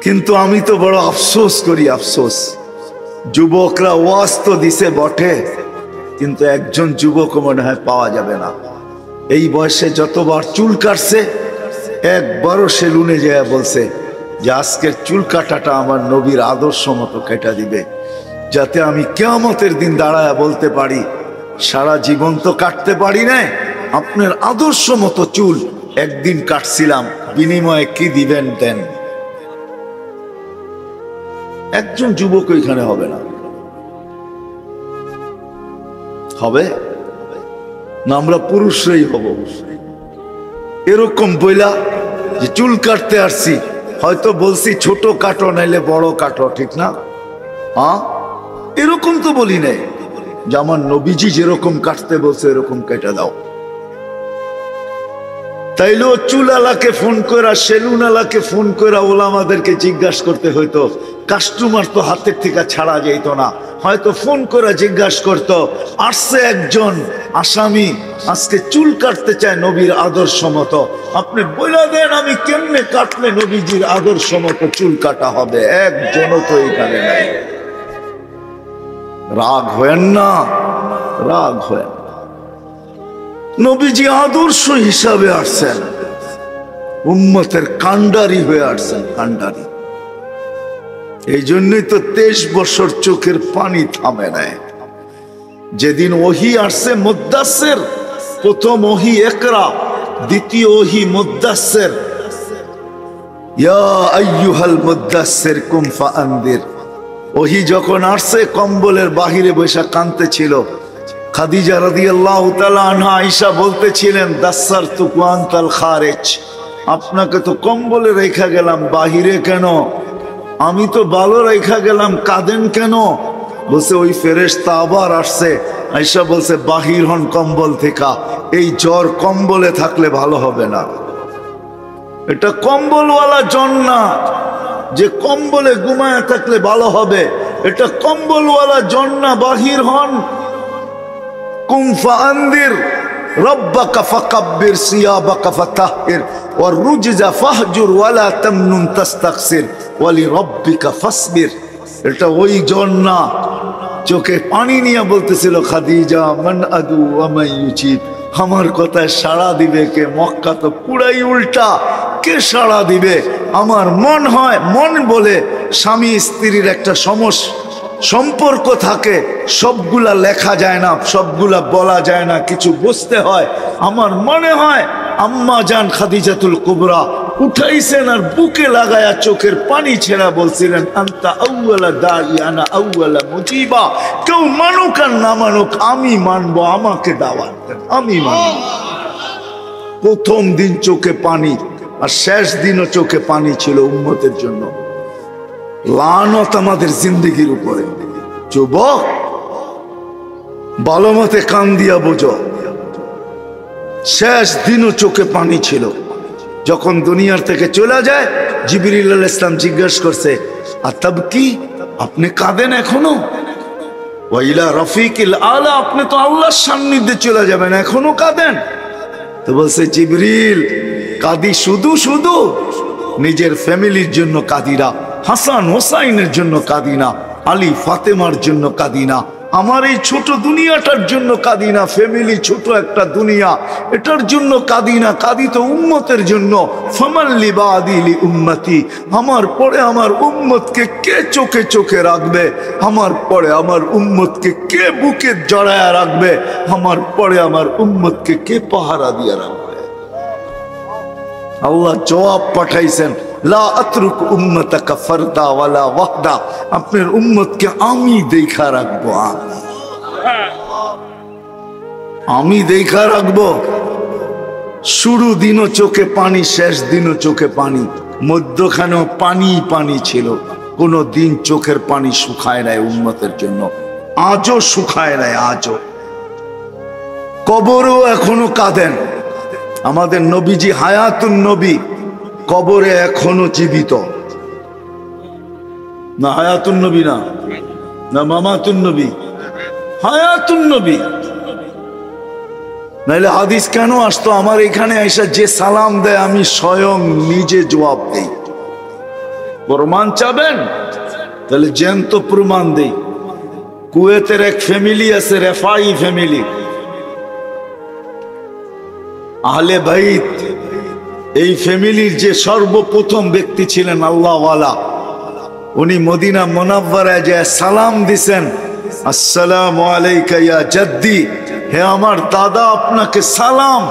কিন্তু আমি তো বড় আফসোস করি, আফসোস। যুবকরা ওয়াজ তো দিছে বটে, কিন্তু একজন যুবকও মনে হয় পাওয়া যাবে না। এই বয়সে যতবার চুল কাটছে, একবারও সেলুনে যায় বলছে যে আজকের চুল কাটাটা আমার নবীর আদর্শ মতো কেটে দিবে, যাতে আমি কিয়ামতের দিন দাঁড়ায় বলতে পারি সারা জীবন তো কাটতে পারি না, আপনার আদর্শ মতো চুল একদিন কাটছিলাম, বিনিময়ে কি দিবেন দেন। একজন যুবক এখানে হবে না, হবে না আমরা পুরুষরাই হব এরকম বইলা যে চুল কাটতে আসছি, হয়তো বলছি ছোট কাটো নাইলে বড় কাটো, ঠিক না? হ্যাঁ, এরকম তো বলি নাই যে আমার নবীজি যেরকম কাটতে বলছে এরকম কেটে দাও। তাইলেও চুলালাকে ফোন করা, সেলুনালাকে ফোন করা ওলামাদেরকে জিজ্ঞাসা করতে হইতো, কাস্টমার তো হাতের থেকে ছাড়া যেত না, হয়তো ফোন করে জিজ্ঞাসা করতো আসছে একজন আসামি আজকে চুল কাটতে চায় নবীর আদর্শ মতো, আপনি বলে দেন আমি কেমনে কাটলে নবীজির আদর্শ মতো চুল কাটা হবে। একজনও তো এখানে নাই। রাগ হয়েন না, রাগ হয়েন। নবীজি আদর্শ হিসাবে আসছেন, উম্মতের কান্ডারি হয়ে আসছেন, কান্ডারি। এই জন্যই তো 23 বছর চোখের পানি থামে নাই। যেদিন ওহী আসছে মুদ্দাসসির, প্রথম ওহী ইকরা, দ্বিতীয় ওহী মুদ্দাসসির। ইয়া আইয়ুহাল মুদ্দাসসির কুম ফাআনদির। ওহী যখন আসছে কম্বলের বাহিরে বসে কাঁদতেছিল। খাদিজা রাদিয়াল্লাহু তাআলা আনহা আয়েশা বলতেছিলেন দাসসারতুকু আনতাল খারিজ, আপনাকে তো কম্বলে রেখা গেলাম, বাহিরে কেন? আমি তো ভালো রেখা গেলাম, কাঁদেন কেন? বলছে ওই ফেরেশতা আবার আসছে। আয়েশা বলছে বাহির হন কম্বল থেকে, এই জ্বর কম্বলে থাকলে ভালো হবে না। এটা কম্বলওয়ালা জন না যে কম্বলে ঘুমায় থাকলে ভালো হবে, এটা কম্বলওয়ালা জন না, বাহির হন। কুম ফাআনদির রব্বাকা ফাকাব্বির সিয়াবাকা ফাতাহহির ওয়ার রুজজা ফাহজুর ওয়ালা তামনুন তাস্তাকসির ওয়ালি রব্বিকা ফাসবির। এটা ওই জন না। চোখে পানি নিয়ে বলতেছিল খাদিজা মান আদু ওয়া মান ইউজিব, আমার কথায় সাড়া দিবে কে? মক্কা তো পুরাই উল্টা, কে সাড়া দিবে? আমার মন হয়, মন বলে স্বামী স্ত্রীর একটা সম্পর্ক থাকে, সবগুলা লেখা যায় না, সবগুলা বলা যায় না, কিছু বুঝতে হয়। আমার মনে হয় আম্মা জান খাদিজাতুল কুবরা উঠাইছেন আর বুকে লাগায়া চোখের পানি ছেড়া বলছিলেন আনতা আউয়ালা দাঈ আনা আউয়ালা মুজিবা। কেউ মানুক আর না মানুক আমি মানবো, আমাকে দাওয়াত দেন, আমি মানব। প্রথম দিন চোখে পানি আর শেষ দিনও চোখে পানি ছিল উম্মতের জন্য। লানত আমাদের জিন্দেগির উপরে। যুবক ভালো মতে কান দিয়া বোঝো, শেষ দিনও চোখে পানি ছিল। যখন দুনিয়ার থেকে চলে যায়, জিবরিল আলাইহিস সালাম জিজ্ঞাসা করছে আতাবকি, আপনি কাঁদেন এখনো? ওয়াইলা রফিকিল আলা, আপনি তো আল্লাহর সান্নিধ্যে চলে যাবেন, এখনো কাঁদেন? তো বলছে জিবরিল কাঁদি শুধু শুধু নিজের ফ্যামিলির জন্য কাঁদি না, হাসান হোসাইনের জন্য কাঁদি না, আলী ফাতেমার জন্য কাঁদি না, আমার এই ছোট দুনিয়াটার জন্য কাঁদি না, ফ্যামিলি ছোট একটা দুনিয়া, এটার জন্য কাঁদি না, কাঁদি তো উম্মতের জন্য। ফামাল্লি বাদিলি উম্মতি, আমার পরে আমার উম্মতকে কে চোখে চোখে রাখবে? আমার পরে আমার উম্মতকে কে বুকে জড়ায়া রাখবে? আমার পরে আমার উম্মতকে কে পাহারা দিয়ে রাখবে? আল্লাহ জবাব পাঠাইছেন লা আতরুক উম্মতাকা ফারদা ওয়ালা ওয়াহদা, আপনার উম্মতকে আমি দেখা রাখবো, আমি দেখা রাখবো। শুরু দিনও চোখে পানি, শেষ দিনও চোখে পানি, মধ্যখানেও পানি পানি ছিল। কোনো দিন চোখের পানি শুকায় নাই উম্মতের জন্য, আজও শুকায় নাই, আজও। কবরেও এখনো কাঁদেন। আমাদের নবীজি হায়াতুন নবী, কবরে এখনো জীবিত না? হায়াতুন নবী না, না মামাতুন নবী? হায়াতুন নবী। নাইলে হাদিস কেন আসতো? আমার এখানে এসে যে সালাম দেয় আমি স্বয়ং নিজে জবাব দেই। প্রমাণ চাবেন? তাহলে জ্যান্ত প্রমাণ দেই। কুয়েতের এক ফ্যামিলি আছে, রেফাই ফ্যামিলি, আহলে বাইত। এই ফ্যামিলির যে সর্বপ্রথম ব্যক্তি ছিলেন আল্লাহওয়ালা, উনি মদিনা মুনাওয়ারায় যে সালাম দিছেন, আসসালামু আলাইকা ইয়া জাদ্দি, হে আমার দাদা আপনাকে সালাম।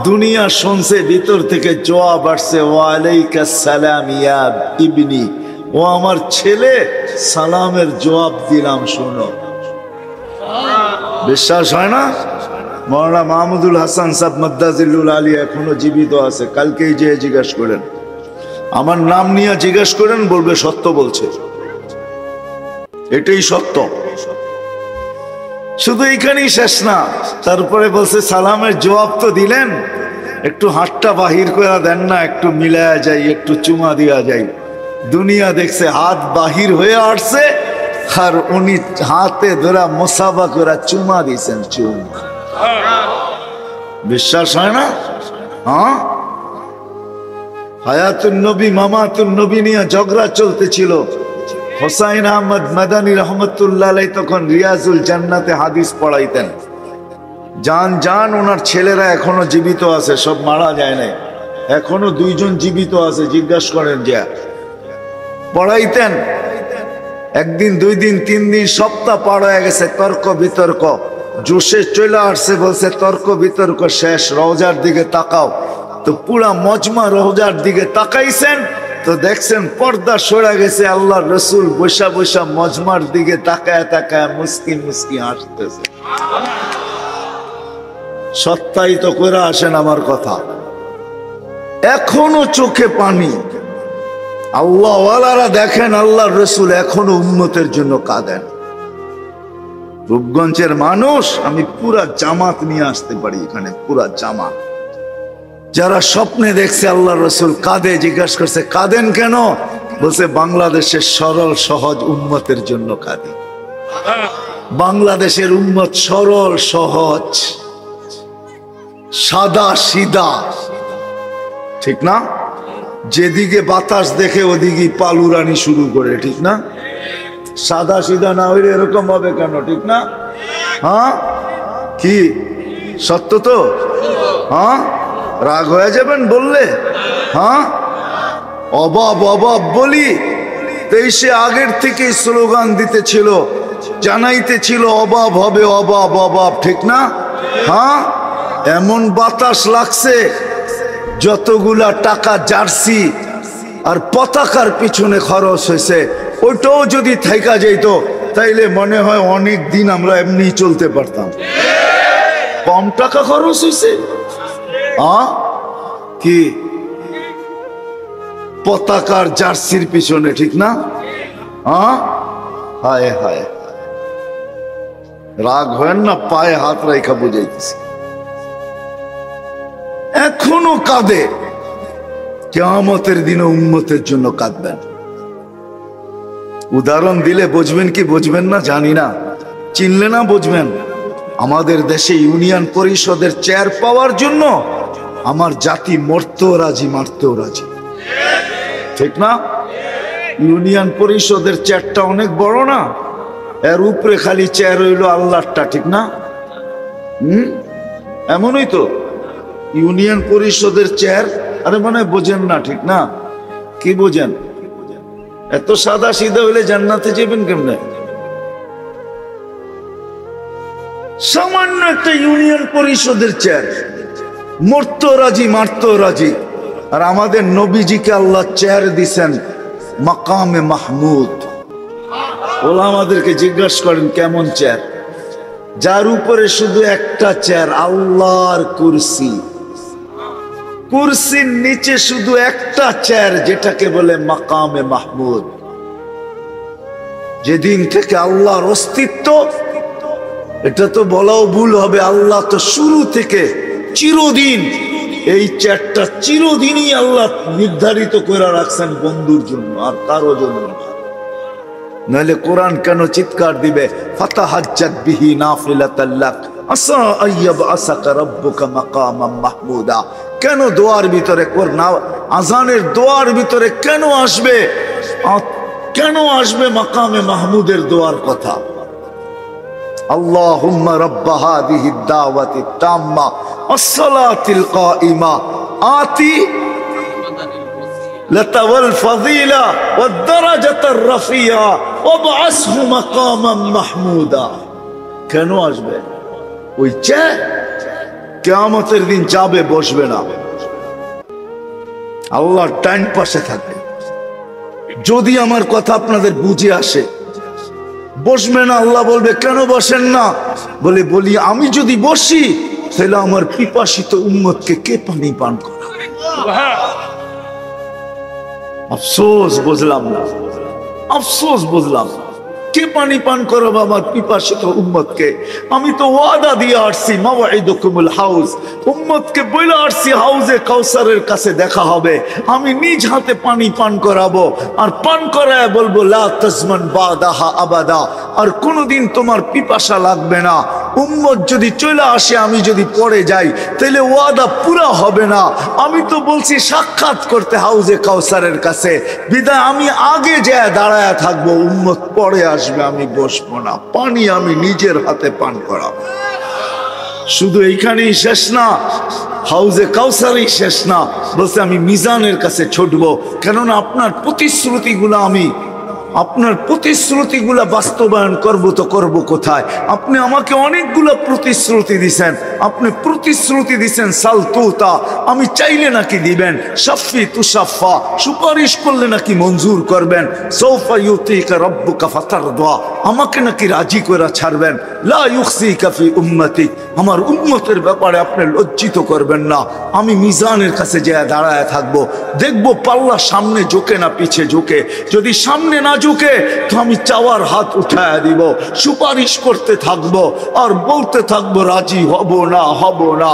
দুনিয়া শুনছে, ভিতর থেকে জবাব আসছে, ওয়া আলাইকা সালাম ইয়া ইবনি, ও আমার ছেলে, সালামের জবাব দিলাম, শোনো। বিশ্বাস হয় না? মৌলানা মাহমুদুল হাসান সাহেব মাদ্দাজিল্লুল আলী এখনো জীবিত আছে, কালকেই যে জিজ্ঞাসা করেন, আমার নাম নিয়ে জিজ্ঞাসা করেন, বলবে সত্য বলছে, এটাই সত্য। শুধু এইখানেই শেষ না, তারপরে বলছে সালামের জবাব তো দিলেন, একটু হাতটা বাহির করে দেন না, একটু মিলায়া যাই, একটু চুমা দেওয়া যায়। দুনিয়া দেখছে হাত বাহির হয়ে আসছে, আর উনি হাতে ধরা মুসাফা করে চুমা দিয়েছেন, চুমা। বিশ্বাস হয় না? হ্যাঁ, হায়াতুন নবী মামাতুন নবী নিয়ে ঝগড়া চলতেছিল। হোসাইন আহমদ মাদানী রহমতুল্লাহ আলাইহি তখন রিয়াজুল জান্নাতে হাদিস পড়াইতেন। জান ওনার ছেলেরা এখনো জীবিত আছে, সব মারা যায় নাই, এখনো দুইজন জীবিত আছে, জিজ্ঞাসা করেন যে পড়াইতেন। একদিন, দুই দিন, তিন দিন, সপ্তাহ পার হয়ে গেছে, তর্ক বিতর্ক জোশে চলে আসছে, বলছে তর্ক বিতর্ক শেষ, রওজার দিকে তাকাও। তো পুরা মজমা রওজার দিকে তাকাইছেন, তো দেখছেন পর্দা সরে গেছে, আল্লাহ রসুল বৈশা বৈশা মজমার দিকে তাকায় তাকায় মুস্কি মুস্কি হাসতেছে। সত্যায়িত করে আসেন আমার কথা, এখনো চোখে পানি। আল্লাহওয়ালারা দেখেন, আল্লাহ রসুল এখনো উম্মতের জন্য কাঁদেন। রূপগঞ্জের মানুষ, আমি পুরা জামাত নিয়ে আসতে পারি এখানে, পুরা জামাত, যারা স্বপ্নে দেখছে আল্লাহ রসুল কাঁদে। জিজ্ঞাসা করছে কাঁদেন কেন? বলছে বাংলাদেশের সরল সহজ উম্মতের জন্য কাঁদে। বাংলাদেশের উম্মত সরল সহজ, সাদা সিধা, ঠিক না? যেদিকে বাতাস দেখে ওদিকে পালুরানি শুরু করে, ঠিক না? সাদা সিধা না হইলে এরকম হবে কেন, ঠিক না? হ্যাঁ, কি সত্য তো? হ্যাঁ, রাগ হয়ে যাবেন বললে? হ্যাঁ, অভাব অভাব বলি, তেইশে আগের থেকে স্লোগান দিতেছিল, জানাইতেছিল অভাব হবে, অভাব অভাব, ঠিক না? হ্যাঁ, এমন বাতাস লাগছে, যতগুলা টাকা জার্সি আর পতাকার পিছনে খরচ হয়েছে, ওইটাও যদি থাইকা যাইত, তাইলে মনে হয় অনেক দিন আমরা এমনি চলতে পারতাম। কম টাকা খরচ হয়েছে, কি পতাকার জার্সির পিছনে, ঠিক না? হায় হায়, রাগ হয় না, পায়ে হাত রাখা বুঝাইতেছি। এখনো কাঁদে, কিয়ামতের দিনে উম্মতের জন্য কাঁদবেন। উদাহরণ দিলে বুঝবেন কি বুঝবেন না জানি না, চিনলে না বুঝবেন। আমাদের দেশে ইউনিয়ন পরিষদের চেয়ার পাওয়ার জন্য আমার জাতি মরতেও রাজি, মারতেও রাজি, ঠিক না? ইউনিয়ন পরিষদের চেয়ারটা অনেক বড় না, এর উপরে খালি চেয়ার হইল আল্লাহটা, ঠিক না? এমনই তো ইউনিয়ন পরিষদের চেয়ার। আরে মনে বোঝেন না, ঠিক না? কি বোঝেন? এত সাদা সিধা হইলে জান্নাতে যাবেন কেমনে? সামান্য একটা ইউনিয়ন পরিষদের চেয়ার, মরতেও রাজি, মারতেও রাজি। আর আমাদের নবীজিকে আল্লাহ চেয়ার দিছেন মাকামে মাহমুদ। ওলা আমাদেরকে জিজ্ঞাসা করেন কেমন চেয়ার? যার উপরে শুধু একটা চেয়ার, আল্লাহর কুরসি, কুরসির নিচে শুধু একটা চেয়ার, যেটাকে বলে মাকামে মাহমুদ। যেদিন থেকে আল্লাহর অস্তিত্ব, এটা তো বলাও ভুল হবে, আল্লাহ তো শুরু থেকে চিরদিন এই চেয়ারটা চিরদিনই আল্লাহ নির্ধারিত করে রাখছেন বন্ধুর জন্য, আর কারো জন্য। নাহলে কোরআন কেন চিৎকার দিবে ফাতাহাজ্জাত বিহি নাফিলাতাল লাক আসা আইয়াবআসাকা রাব্বুকা মাকামান মাহমুদা? কেন দোয়ার ভিতরে আজানের দোয়ার ভিতরে কেন আসবে কেন আসবে মাকামে মাহমুদের দোয়ার কথা? আল্লাহুম্মা রাব্বা হাযিহিদ দাওয়াতিত তাম্মা ওয়াস-সালাতিল কাইমা আতি লাতাওয়াল ফাযিলা ওয়াদ-দারাজাতার রাফিয়া ওয়াবআসহু মাকামান মাহমুদা। কেন আসবে? ওই কিয়ামতের দিন যাবে, বসবে না, আল্লাহর ডান পাশে থাকবে। যদি আমার কথা আপনাদের বুঝে আসে, বসবে না। আল্লাহ বলবে কেন বসেন না? বলি আমি যদি বসি তাহলে আমার পিপাসিত উম্মতকে কে পানি পান করাবে? আফসোস বুঝলাম না, আফসোস বুঝলাম, কে পানি পান করাবো আমার পিপাসিত উম্মতকে? আমি তো ওয়াদা দিয়ে আসছি, মাওয়াইদুকুমুল হাউজ, উম্মতকে বলে আসছি হাউজে কাউসারের কাছে দেখা হবে, আমি নিজ হাতে পানি পান করাবো, আর পান করায় বলবো লা তাজমান বাদাহা আবাদা, আর কোনোদিন তোমার পিপাসা লাগবে না। উম্মত যদি চলে আসে, আমি যদি পড়ে যাই, তাহলে ওয়াদা পুরা হবে না। আমি তো বলছি সাক্ষাৎ করতে হাউজে কাউসারের কাছে, বিদায় আমি আগে যায় দাঁড়ায় থাকবো, উম্মত পড়ে আসবে, আমি বসবো না, পানি আমি নিজের হাতে পান করাবো। শুধু এইখানেই শেষ না, হাউজে কাউসারই শেষ না, বলছে আমি মিজানের কাছে ছুটবো। কেননা আপনার প্রতিশ্রুতিগুলা বাস্তবায়ন করবো তো করবো কোথায়? আপনি আমাকে অনেকগুলো প্রতিশ্রুতি দিছেন, আপনি প্রতিশ্রুতি দিছেন সালতুতা, আমি চাইলে নাকি দিবেন, শাফি তুশাফা, সুপারিশ করলে নাকি মঞ্জুর করবেন, সৌফা ইউতিকা রাব্বুকা ফাতারদা, আমাকে নাকি রাজি করে ছাড়বেন, লা ইউখসিকা ফি উম্মতিক, আমার উম্মতের ব্যাপারে আপনি লজ্জিত করবেন না। আমি মিজানের কাছে যেয়ে দাঁড়ায় থাকবো, দেখবো পাল্লা সামনে ঝুঁকে না পিছে ঝুঁকে। যদি সামনে না ঝুঁকে তো আমি চাওয়ার হাত উঠায় দিব, সুপারিশ করতে থাকবো আর বলতে থাকবো রাজি হব না, হব না।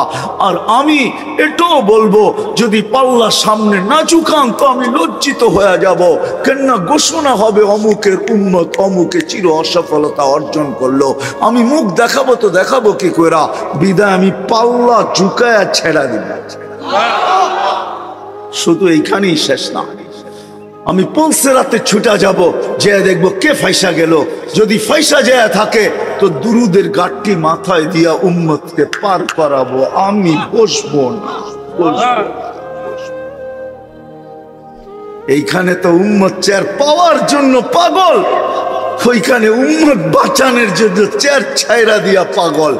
আর আমি এটাও বলবো যদি পাল্লা সামনে না ঝুঁকান তো আমি লজ্জিত হয়ে যাব, কেননা ঘোষণা হবে অমুকের উম্মত অমুকে চির অসফলতা অর্জন করলো। আমি মুখ দেখাবো তো দেখাবো কি কইরা? বিদায় আমি পাল্লা ঝুঁকায়া ছেড়া দিব। শুধু এইখানেই শেষ না, আমি পলসেরাতে ছুটা যাব, যে দেখবো কে ফাইসা গেল। যদি ফাইসা যায় থাকে তো দুরুদের গাঠটি মাথায় দিয়া উম্মতকে পার করাবো, আমি বসবো না, বসবো। এইখানে তো উম্মত চেয়ার পাওয়ার জন্য পাগল, ওইখানে উম্মত বাঁচানোর জন্য চেয়ার ছাইরা দিয়া পাগল,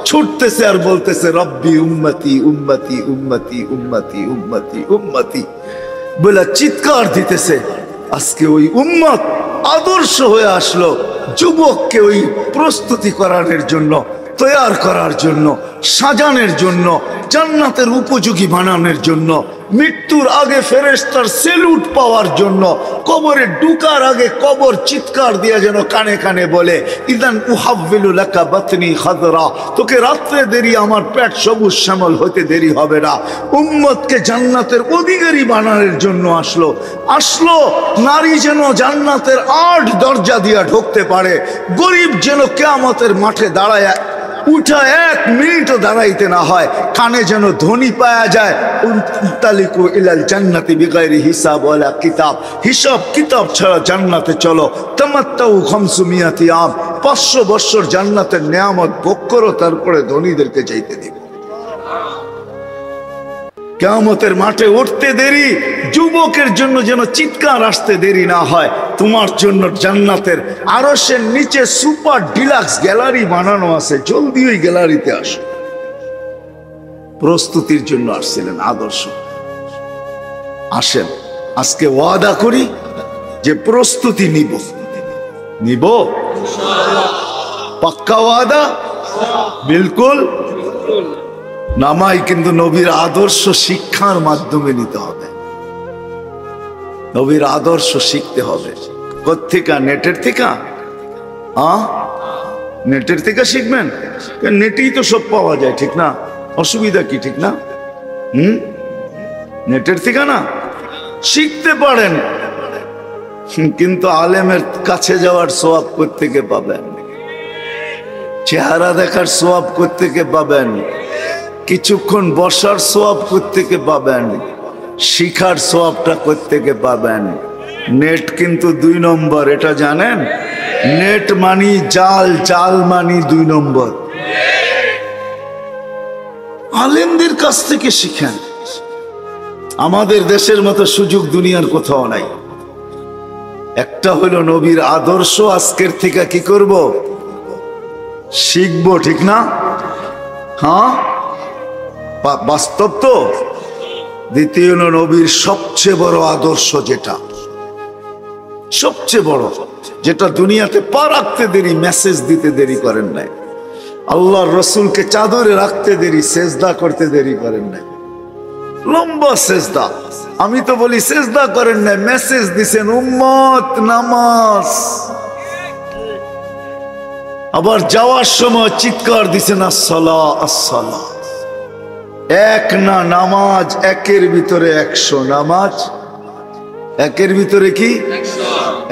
ছুটতেছে আর বলতেছে রব্বি উম্মতি উম্মতি উম্মতি উম্মতি উম্মতি উম্মতি বলে চিৎকার দিতেছে। আজকে ওই উম্মত আদর্শ হয়ে আসলো, যুবককে ওই প্রস্তুতি করানোর জন্য, তৈয়ার করার জন্য, সাজানোর জন্য, জান্নাতের উপযোগী বানানোর জন্য, মৃত্যুর আগে ফেরেশতার সেলুট পাওয়ার জন্য, কবরে ঢুকার আগে কবর চিৎকার দিয়ে যেন কানে কানে বলে ইদান উহাব্বিলু লাকা বাতনি খাদরা, তোকে রাত্রে দেরি আমার পেট সবুজ শ্যামল হতে দেরি হবে না। উম্মতকে জান্নাতের অধিকারী বানানোর জন্য আসলো নারী যেন জান্নাতের 8 দরজা দিয়া ঢুকতে পারে, গরিব যেন কিয়ামতের মাঠে দাঁড়ায় উঠা 1 মিনিটও দাঁড়াইতে না হয়, কানে যেন ধ্বনি পাওয়া যায় উনতালিকু ইলাল জান্নাতি বিগাইরি হিসাব ওয়ালা কিতাব, হিসাব কিতাব ছাড়া জান্নাতে চলো। তামাত্তাউ 500 আম, 500 বছর জান্নাতের নিয়ামত ভোগ করো, তারপরে ধনীদেরকে যাইতে দিব। কিয়ামতের মাঠে উঠতে দেরি, যুবকের জন্য যেন চিৎকার আসতে দেরি না হয়। তোমার জন্য জান্নাতের আরশের নিচে সুপার ডিলাক্স গ্যালারি বানানো আছে, জলদি ওই গ্যালারিতে আসো। প্রস্তুতির জন্য আসছিলেন আদর্শ, আসেন আজকে ওয়াদা করি যে প্রস্তুতি নিব পাক্কা ওয়াদা, বিলকুল নামাই, কিন্তু নবীর আদর্শ শিক্ষার মাধ্যমে নিতে হবে। নবীর আদর্শ শিখতে হবে। কোত্থেকে? নেটের থেকে? নেটের থেকে শিখবেন? নেটেই তো সব পাওয়া যায়, ঠিক না? অসুবিধা কি, ঠিক না? নেটের থেকে না শিখতে পারেন, কিন্তু আলেমের কাছে যাওয়ার সওয়াব কোত্থেকে পাবেন? চেহারা দেখার সওয়াব কোত্থেকে পাবেন? কিছুক্ষণ বসার সওয়াব কোত্থেকে পাবেন? শিখার সওয়াবটা কোত্থেকে পাবেন? নেট কিন্তু 2 নম্বর, এটা জানেন? নেট মানি জাল, জাল মানি 2 নম্বর। আলেমদের কাছ থেকে শিখেন। আমাদের দেশের মতো সুযোগ দুনিয়ার কোথাও নাই। একটা হলো নবীর আদর্শ, আজকের থেকে কি করব? শিখবো, ঠিক না? হ্যাঁ, বাস্তব তো। দ্বিতীয় হলো নবীর সবচেয়ে বড় আদর্শ, যেটা সবচেয়ে বড়, যেটা দুনিয়াতে পা রাখতে দেরি, মেসেজ দিতে দেরি করেন নাই। আল্লাহর রসুলকে চাদরে রাখতে দেরি, সেজদা করতে দেরি করেন নাই। লম্বা সেজদা, আমি তো বলি সেজদা করেন নাই, মেসেজ দিছেন উম্মত নামাজ। আবার যাওয়ার সময় চিৎকার দিছেন আসসালা আসসালা। এক না নামাজ, একের ভিতরে 100 নামাজ, একের ভিতরে কি?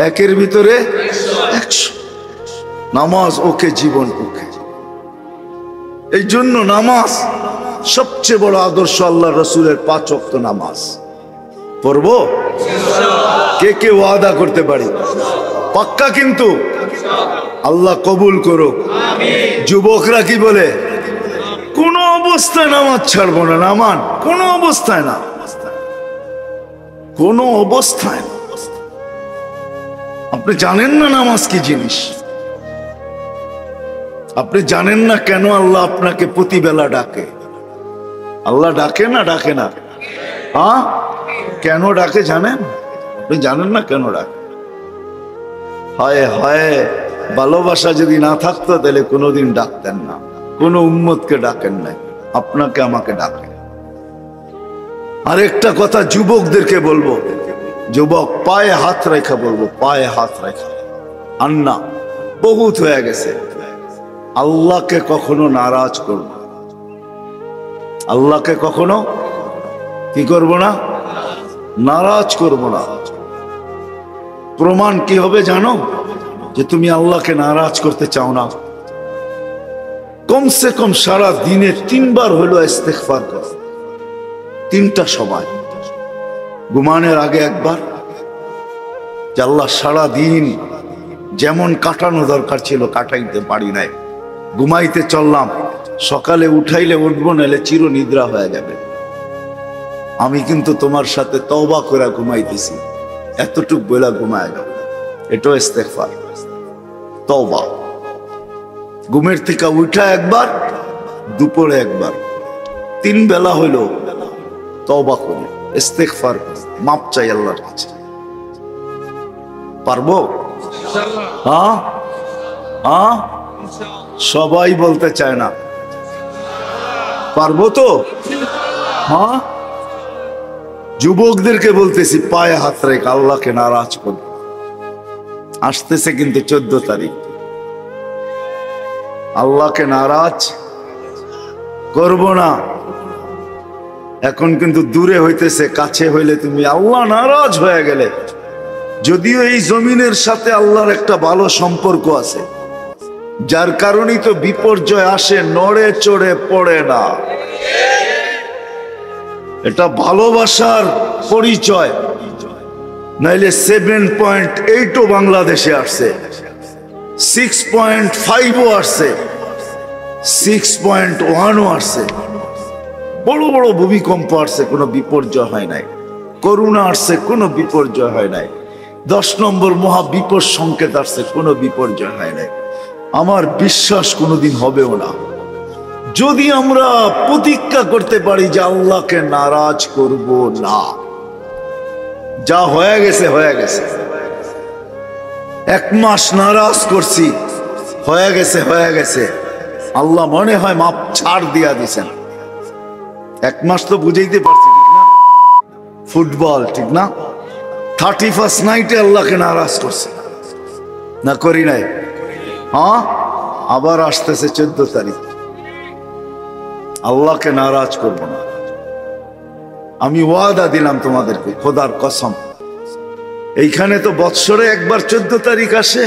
একের ভিতরে 100 নামাজ। ওকে জীবন, ওকে। এই জন্য নামাজ সবচেয়ে বড় আদর্শ। আল্লাহ রসুলের 5 ওয়াক্ত নামাজ পড়বো। কে কে ওয়াদা করতে পারি? পাক্কা কিন্তু। আল্লাহ কবুল করুক। যুবকরা কি বলে? কোন অবস্থায় নামাজ ছাড়বো না। নামান কোন অবস্থায় না, কোন অবস্থায় না। আপনি জানেন না নামাজ কি জিনিস? আপনি জানেন না কেন আল্লাহ আপনাকে প্রতিবেলা ডাকে? আল্লাহ ডাকে না, ডাকে না? হ্যাঁ, কেন ডাকে জানেন? আপনি জানেন না কেন ডাকে? হায় হায়, ভালোবাসা যদি না থাকতো তাহলে কোনোদিন ডাকতেন না। কোন উম্মতকে ডাকেন নাই, আপনাকে আমাকে ডাকেন। আরেকটা কথা যুবকদেরকে বলবো, যুবক পায়ে হাত রেখা বলবো, পায়ে হাত রেখা। আন্না বহুত হয়ে গেছে। আল্লাহকে কখনো নারাজ করব না। আল্লাহকে কখনো কি করব না? নারাজ করব না। প্রমাণ কি হবে জানো? যে তুমি আল্লাহকে নারাজ করতে চাও না, কমসে কম সারা দিনে 3 বার হলো ইস্তেগফার করো। 3টা সময়। ঘুমানোর আগে একবার, যে আল্লাহ সারা দিন যেমন কাটানো দরকার ছিল কাটাইতে পারি নাই, ঘুমাইতে চললাম, সকালে উঠাইলে উঠবো, নাহলে চির নিদ্রা হয়ে যাবে। আমি কিন্তু তোমার সাথে তওবা করে ঘুমাইতেছি, এতটুক বেলা ঘুমায় যাবে। এটাও ইস্তেগফার, তওবা। ঘুমের থেকে উঠা একবার, দুপুরে একবার, 3 বেলা হইলো তওবা করে ইস্তেগফার, মাপ চাই আল্লাহর কাছে। পারবো? হ্যাঁ হ্যাঁ, সবাই বলতে চায় না। পারবো তো? হ্যাঁ, যুবকদেরকে বলতেছি পায়ে হাত রেখে আল্লাহকে নারাজ করব। আসতেছে কিন্তু 14 তারিখ, আল্লাহকে নারাজ করব না। এখন কিন্তু দূরে হইতেছে, কাছে হইলে তুমি আল্লাহ নারাজ হয়ে গেলে। যদিও এই জমিনের সাথে আল্লাহর একটা ভালো সম্পর্ক আছে, যার কারণেই তো বিপর্যয় আসে, নড়ে চড়ে পড়ে না। এটা ভালোবাসার পরিচয়। নাইলে 7.8ও বাংলাদেশে আসছে, 6.5ও আসছে, 6.1ও আসছে। বড় বড় ভূমিকম্প আসছে, কোনো বিপর্যয় হয় নাই। করোনা আসছে, কোনো বিপর্যয় হয় নাই। 10 নম্বর মহা বিপদ সংকেত আসছে, কোনো বিপর্যয় হয় নাই। আমার বিশ্বাস কোনোদিন হবেও না, যদি আমরা প্রতিজ্ঞা করতে পারি যে আল্লাহকে নারাজ করব না। যা হয়ে গেছে হয়ে গেছে। 1 মাস নারাজ করছি, হয়ে গেছে হয়ে গেছে। আল্লাহ মনে হয় মাপ ছাড় দিয়া দিছেন। 1 মাস তো বুঝাইতে পারছি, ঠিক না? ফুটবল, ঠিক না? 31st নাইটে আল্লাহকে নারাজ করছে না, করি নাই? হ্যাঁ, আবার আসতেছে 14 তারিখ, আল্লাহকে নারাজ করব না। আমি ওয়াদা দিলাম তোমাদেরকে, খোদার কসম। এইখানে তো বৎসরে একবার 14 তারিখ আসে,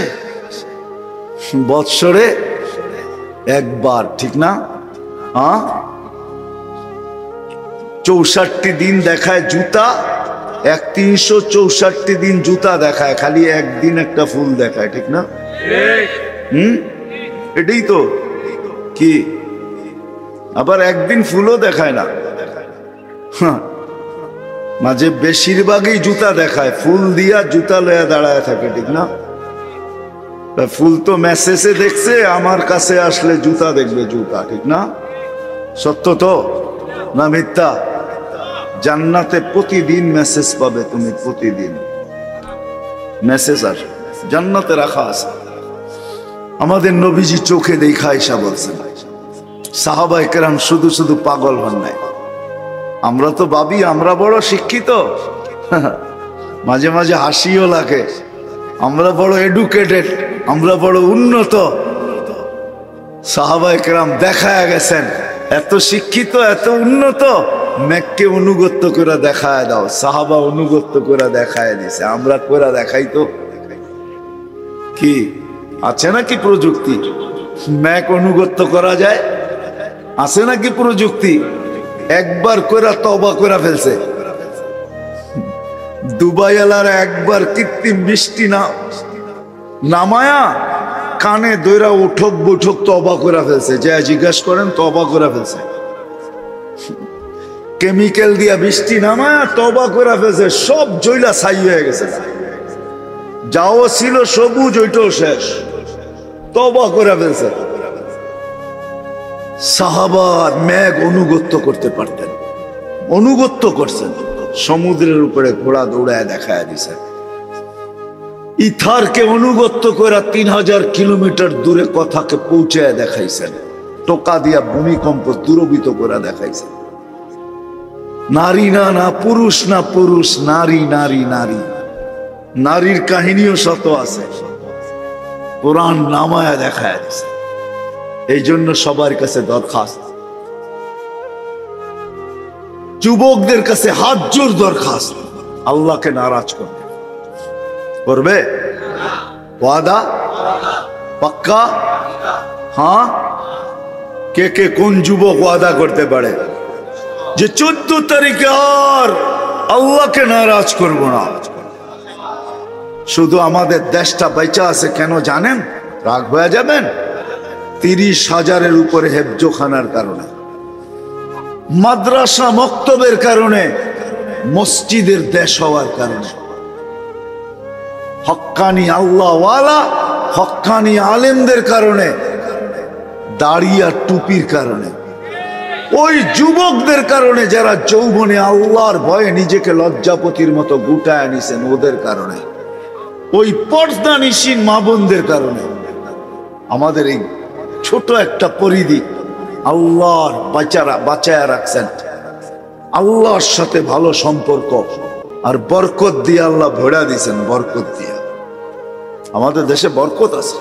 বৎসরে একবার, ঠিক না? হ্যাঁ, 64 দিন দেখায় জুতা, এক 364 দিন জুতা দেখায়, খালি একদিন একটা ফুল দেখায়, ঠিক না? এটাই তো কি, আবার একদিন ফুলও দেখায় না। মাঝে বেশিরভাগই জুতা দেখায়, ফুল দিয়া জুতা লয়া দাঁড়ায় থাকে, ঠিক না? ফুল তো মেসেজে দেখছে, আমার কাছে আসলে জুতা দেখবে, জুতা, ঠিক না? সত্য তো না মিথ্যা? জান্নাতে প্রতিদিন মেসেজ পাবে তুমি, প্রতিদিন মেসেজ আসে, জান্নাতে রাখা আছে। আমাদের নবীজি চোখে দেখা এসা বলছেন, সাহাবায়ে কেরাম শুধু শুধু পাগল হন নাই। আমরা তো ভাবি আমরা বড় শিক্ষিত, মাঝে মাঝে হাসিও লাগে, আমরা বড় এডুকেটেড, আমরা বড় উন্নত। সাহাবায়ে কেরাম দেখায় গেছেন এত শিক্ষিত, এত উন্নত, মেঘকে অনুগত্য করে দেখায় দাও। সাহাবা অনুগত্য করে দেখায় দিছে, আমরা করে দেখাই তো কি আছে নাকি প্রযুক্তি? মেঘ অনুগত্য করা যায়, আছে নাকি প্রযুক্তি? একবার কইরা তওবা করে ফেলছে। দুবাই এলারা একবার কৃত্রিম বৃষ্টি না নামায়া কানে দইরা উঠক বৈঠক তওবা করে ফেলছে, যা জিজ্ঞেস করেন তওবা করে ফেলছে। কেমিক্যাল দিয়া বৃষ্টি নামায়া তওবা করে ফেলছে, সব জইলা ছাই হয়ে গেছে, যাও ছিল সবুজ ওইটাও শেষ, তওবা করে ফেলছে। সাহাবা মেঘ অনুগত্য করতে পারতেন, অনুগত্য করছেন, সমুদ্রের উপরে ঘোড়া দৌড়ায় দেখায় দিছে। ইথারকে অনুগত্য করে 3000 কিলোমিটার দূরে কথাকে পৌঁছায় দেখাইছেন, টোকা দিয়া ভূমিকম্প দূরবিত করে দেখাইছেন। নারী না না পুরুষ, না পুরুষ, নারী নারী নারী, নারীর কাহিনীও শত আছে, কোরআন নামায়া দেখায় দিছে। এই জন্য সবার কাছে দরখাস্ত, যুবকদের কাছে হাত জোর দরখাস্ত, আল্লাহকে নারাজ করবে, করবে? ওয়াদা পাক্কা? হ্যাঁ, কে কে কোন যুবক ওয়াদা করতে পারে যে 14 তারিখে আর আল্লাহকে নারাজ করব না? শুধু আমাদের দেশটা বেঁচে আছে কেন জানেন? রাগ হয়ে যাবেন, 30,000-এর উপরে হেফজোখানার কারণে, মাদ্রাসা মক্তবের কারণে, মসজিদের দেশ হওয়ার কারণে, হক্কানি আল্লাহওয়ালা হক্কানি আলেমদের কারণে, দাড়ি আর টুপির কারণে, ওই যুবকদের কারণে যারা যৌবনে আল্লাহর ভয়ে নিজেকে লজ্জাপতির মতো গুটায় নিছেন, ওদের কারণে, ওই পর্দানিসীন মা বোনদের কারণে আমাদের এই ছোট একটা পরিধি আল্লাহর বাঁচায়া রাখছেন। আল্লাহর সাথে ভালো সম্পর্ক আর বরকত দিয়ে আল্লাহ ভরা দিয়েছেন, বরকত দিয়ে আমাদের দেশে বরকত আছে।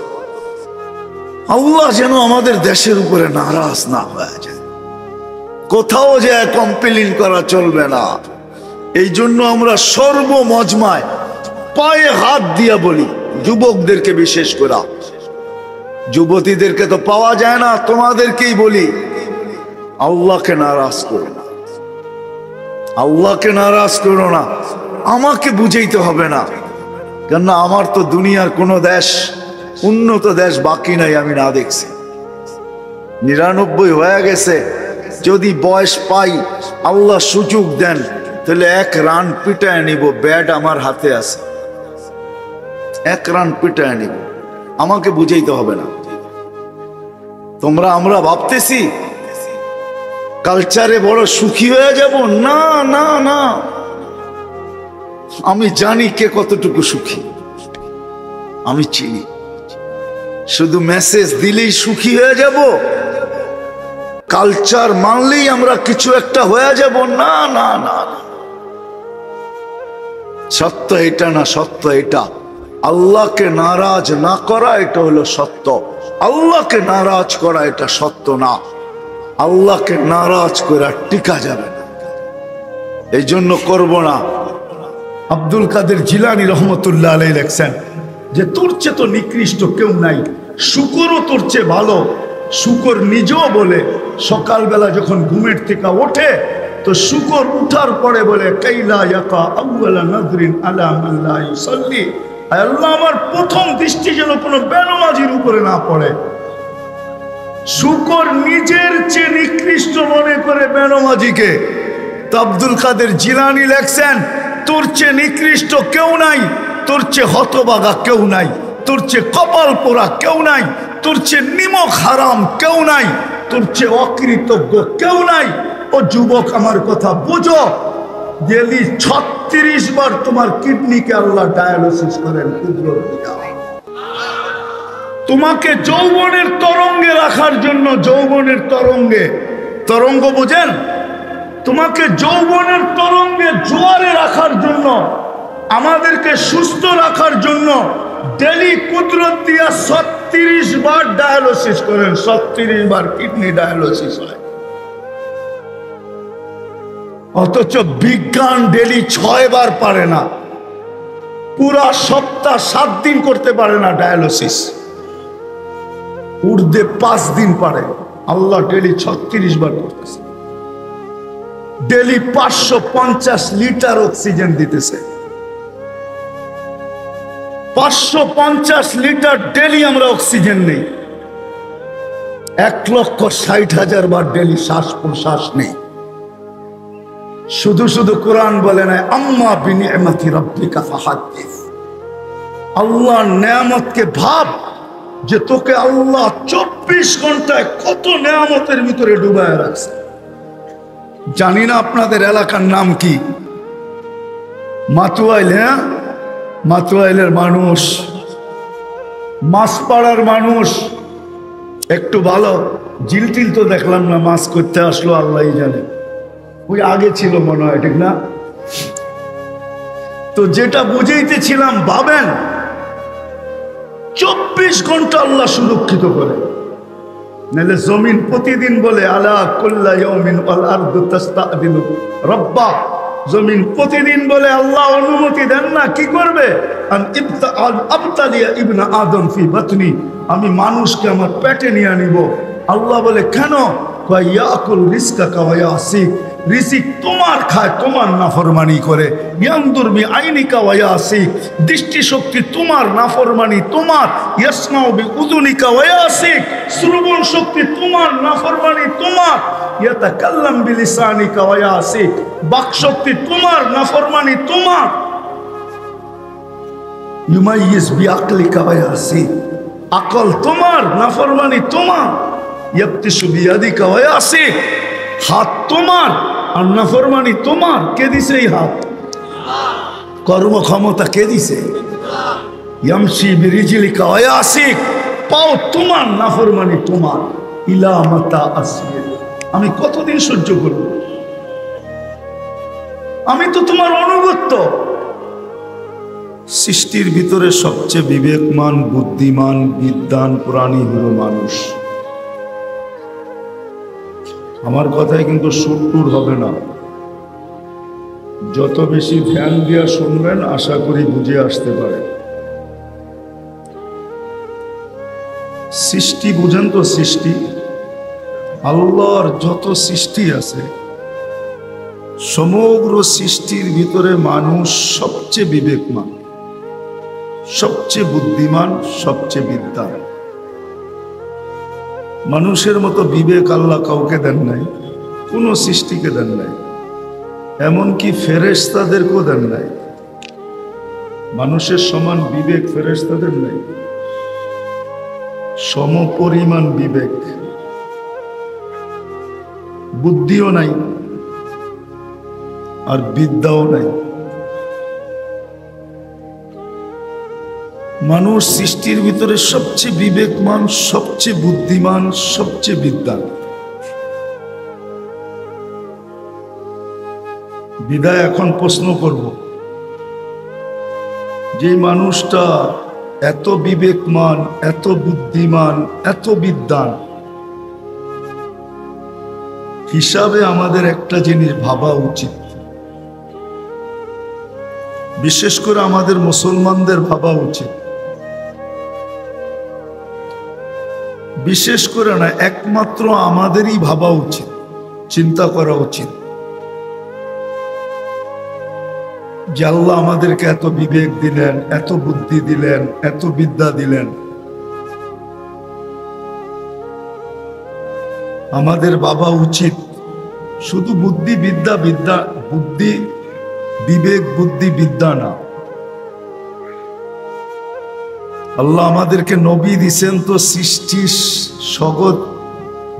আল্লাহ যেন আমাদের দেশের উপরে নারাজ না হয়ে যায়, কোথাও যে কমপ্লেইন করা চলবে না। এই জন্য আমরা সর্বমজমায় পায়ে হাত দিয়া বলি, যুবকদেরকে বিশেষ করে, যুবতীদেরকে তো পাওয়া যায় না, তোমাদেরকেই বলি, আল্লাহকে নারাজ করো না, আল্লাহকে নারাজ করো না। আমাকে বুঝাইতে হবে না, কেননা আমার তো দুনিয়ার কোনো দেশ, উন্নত দেশ বাকি নাই আমি না দেখছি। 99 হয়ে গেছে, যদি বয়স পাই, আল্লাহ সুযোগ দেন, তাহলে 1 রান পিটায় নিব, ব্যাট আমার হাতে আছে, 1 রান পিটায় নিব, আমাকে বুঝাইতে হবে না। আমরা ভাবতেছি কালচারে বড় সুখী হয়ে যাব, না না না, আমি জানি কে কতটুকু সুখী, আমি চিনি। শুধু মেসেজ দিলেই সুখী হয়ে যাব, কালচার মানলেই আমরা কিছু একটা হয়ে যাব, না না না, সত্য এটা না, সত্য এটা। আল্লাহকে নারাজ না করা এটা হলো সত্য, আল্লাহকে নারাজ করা এটা সত্য না। আল্লাহকে নারাজ করা টিকা যাবে না, এই জন্য করব না। আব্দুল কাদের জিলানী রহমতুল্লাহ আলাইহি লেখছেন যে তোর চেয়ে তো নিকৃষ্ট কেউ নাই, শুকরও তোর চেয়ে ভালো। শুকর নিজেও বলে সকালবেলা যখন ঘুমের থেকে ওঠে তো শুকর উঠার পরে বলে কাইলা ইয়াকা আউয়ালা নাযরিন আলা মান লা ইউসাল্লি, আল্লাহ আমার প্রথম দৃষ্টি যেন কোনো বেনামাজির উপরে না পড়ে। শুকর নিজের চেয়ে নিকৃষ্ট মনে করে বেনামাজিকে। তো আব্দুল কাদের জিলানী লেখছেন, তোর চেয়ে নিকৃষ্ট কেউ নাই, তোর চেয়ে হতবাগা কেউ নাই, তোর চেয়ে কপাল পোড়া কেউ নাই, তোর চেয়ে নিমক হারাম কেউ নাই, তোর চেয়ে অকৃতজ্ঞ কেউ নাই। ও যুবক, আমার কথা বুঝো, ডেলি 36 বার তোমার কিডনিকে আল্লাহ ডায়ালিসিস করেন কুদরত দিয়া। তোমাকে যৌবনের তরঙ্গে রাখার জন্য, যৌবনের তরঙ্গে, তরঙ্গ বোঝেন, তোমাকে যৌবনের তরঙ্গে জোয়ারে রাখার জন্য, আমাদেরকে সুস্থ রাখার জন্য ডেলি কুদরত দিয়া 36 বার ডায়ালিসিস করেন। 36 বার কিডনি ডায়ালিসিস হয়। অথচ বিজ্ঞান ডেলি 6 বার পারে না, পুরা সপ্তাহ 7 দিন করতে পারে না ডায়ালিসিস, উর্দে 5 দিন পারে। আল্লাহ ডেলি 36 বার করতেছে, ডেলি 550 লিটার অক্সিজেন দিতেছে। 550 লিটার ডেলি আমরা অক্সিজেন নেই। 1,60,000 বার ডেলি শ্বাস প্রশ্বাস নেই। শুধু শুধু কোরআন বলে না আম্মা বিনিআমাতি রাব্বিকা ফাহাদ্দিস, আল্লাহর নেয়ামতকে ভাব, যে তোকে আল্লাহ 24 ঘন্টায় কত নেয়ামতের ভিতরে ডুবায় রাখছে। জানি না আপনাদের এলাকার নাম কি, মাতুয়াইল। হ্যাঁ, মাতুয়াইলের মানুষ, মাছপাড়ার মানুষ একটু ভালো। জিলটিল তো দেখলাম না, মাছ করতে আসলো আল্লাহই জানে, ওই আগে ছিল মনে হয়, ঠিক না? তো যেটা বুঝাইতেছিলাম, ভাবেন 24 ঘন্টা আল্লাহ সুরক্ষিত করে। নাহলে জমিন প্রতিদিন বলে আলা কুল্লা ইয়াউমিন ওয়াল আরদু তাস্তাদিনু রাব্বা, জমিন প্রতিদিন বলে আল্লাহ অনুমতি দেন না, কি করবে? আবতালিয়া ইবনা আদম ফি বাতনি, আমি মানুষকে আমার পেটে নিয়ে নিব। আল্লাহ বলে কেন? ইয়াকুল রিজকাকা ওয়া ইয়াসিক, রিজিক তোমার খায়, তোমার নাফরমানি করে। ইয়ানদুর বিআইনিকা ওয়া ইয়াসিক, দৃষ্টি শক্তি তোমার, নাফরমানি তোমার। ইয়াসমাউ বিউযুনিকা ওয়া ইয়াসিক, শ্রবণ শক্তি তোমার, নাফরমানি তোমার। ইয়াতাকাল্লাম বিলিসানিকা ওয়া ইয়াসিক, বাক শক্তি তোমার, নাফরমানি তোমার। ইউমাইয়িজ বিআকলিকা ওয়া ইয়াসিক, আকল তোমার, নাফরমানি তোমার। ইয়াবতিসু বিয়াদিকা ওয়া ইয়াসিক, হাত তোমার আর নাফরমানি তোমার। কে দিছে এই হাত? কর্মক্ষমতা কে দিছে? ইয়ামশি বিরিজলিকা ওয়া ইয়াসিক, পাও তোমার, নাফরমানি তোমার। ইলা মাতা আসবির, আমি কতদিন সহ্য করব? আমি তো তোমার অনুগত্য। সৃষ্টির ভিতরে সবচেয়ে বিবেকমান, বুদ্ধিমান, বিদ্বান প্রাণী হলো মানুষ। আমার কথায় কিন্তু সুরটুর হবে না, যত বেশি ধ্যান দিয়া শুনবেন আশা করি বুঝে আসতে পারে। সৃষ্টি বুঝেন তো? সৃষ্টি, আল্লাহর যত সৃষ্টি আছে, সমগ্র সৃষ্টির ভিতরে মানুষ সবচেয়ে বিবেকমান, সবচেয়ে বুদ্ধিমান, সবচেয়ে বিদ্বান। মানুষের মতো বিবেক আল্লাহ কাউকে দেন নাই, কোন সৃষ্টিকে দেন নাই, এমনকি ফেরেশতাদেরকেও দেন নাই। মানুষের সমান বিবেক ফেরেশতাদের নাই, সমপরিমাণ বিবেক, বুদ্ধিও নাই আর বিদ্যাও নাই। মানুষ সৃষ্টির ভিতরে সবচেয়ে বিবেকমান, সবচেয়ে বুদ্ধিমান, সবচেয়ে বিদ্বান। বিদায় এখন প্রশ্ন করব, যে মানুষটা এত বিবেকমান, এত বুদ্ধিমান, এত বিদ্বান, হিসাবে আমাদের একটা জিনিস ভাবা উচিত, বিশেষ করে আমাদের মুসলমানদের ভাবা উচিত, বিশেষ করে না একমাত্র আমাদেরই ভাবা উচিত, চিন্তা করা উচিত। যে আল্লাহ আমাদেরকে এত বিবেক দিলেন, এত বুদ্ধি দিলেন, এত বিদ্যা দিলেন, আমাদের বাবা উচিত শুধু বুদ্ধি বিদ্যা বিদ্যা বুদ্ধি বিবেক বুদ্ধি বিদ্যা না, আল্লাহ আমাদেরকে নবী দিছেন তো সৃষ্টির জগৎ